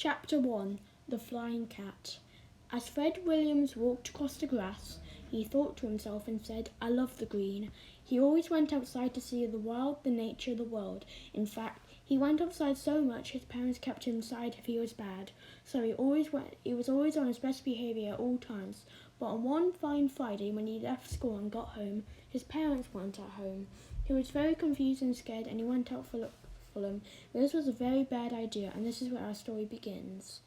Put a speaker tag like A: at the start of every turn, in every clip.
A: Chapter 1 The Flying Cat. As Fred Williams walked across the grass, he thought to himself and said, "I love the green." He always went outside to see the wild, the nature, the world. In fact, he went outside so much his parents kept him inside if he was bad. So he was always on his best behaviour at all times. But on one fine Friday, when he left school and got home, his parents weren't at home. He was very confused and scared, and he went out for them. This was a very bad idea, and this is where our story begins.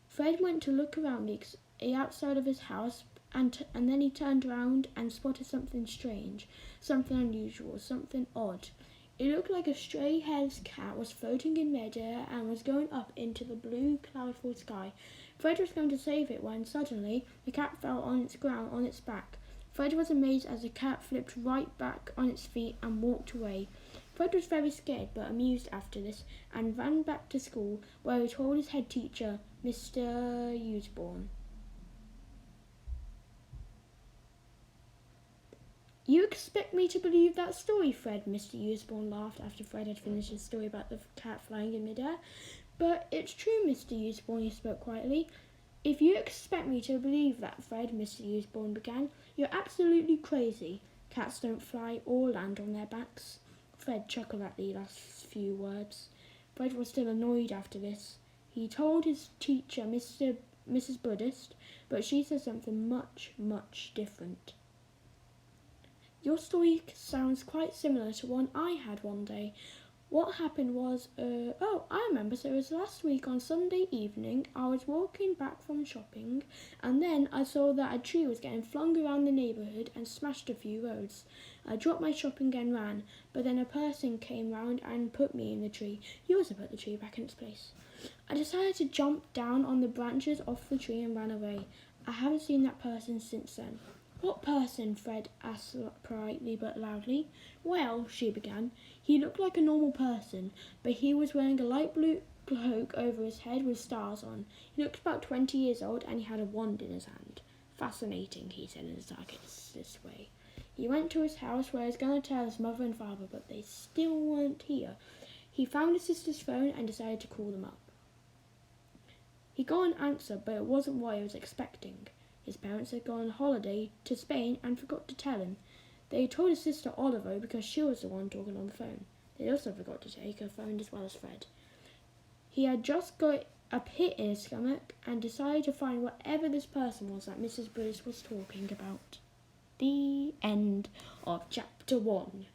A: Fred went to look around the outside of his house, and then he turned around and spotted something strange, something unusual, something odd. It looked like a stray-haired cat was floating in midair and was going up into the blue, cloudful sky. Fred was going to save it when suddenly the cat fell on its ground on its back. Fred was amazed as the cat flipped right back on its feet and walked away. Fred was very scared but amused after this and ran back to school, where he told his head teacher, Mr. Usborne. "You expect me to believe that story, Fred?" Mr. Usborne laughed after Fred had finished his story about the cat flying in midair. "But it's true, Mr. Usborne," he spoke quietly. "If you expect me to believe that, Fred," Mr. Usborne began, "you're absolutely crazy. Cats don't fly or land on their backs." Fred chuckled at the last few words. Fred was still annoyed after this. He told his teacher, Mrs. Buddhist, but she said something much, much different. "Your story sounds quite similar to one I had one day. What happened was, I remember. So it was last week on Sunday evening. I was walking back from shopping, and then I saw that a tree was getting flung around the neighbourhood and smashed a few roads. I dropped my shopping and ran, but then a person came round and put me in the tree. He also put the tree back in its place. I decided to jump down on the branches off the tree and ran away. I haven't seen that person since then." "What person?" Fred asked politely but loudly. "Well," she began, "he looked like a normal person, but he was wearing a light blue cloak over his head with stars on. He looked about 20 years old, and he had a wand in his hand." "Fascinating," he said in a sarcastic way. He went to his house, where he was going to tell his mother and father, but they still weren't here. He found his sister's phone and decided to call them up. He got an answer, but it wasn't what he was expecting. His parents had gone on holiday to Spain and forgot to tell him. They told his sister Oliver because she was the one talking on the phone. They also forgot to take her phone as well as Fred. He had just got a pit in his stomach and decided to find whatever this person was that Mrs. Bruce was talking about. The end of chapter 1.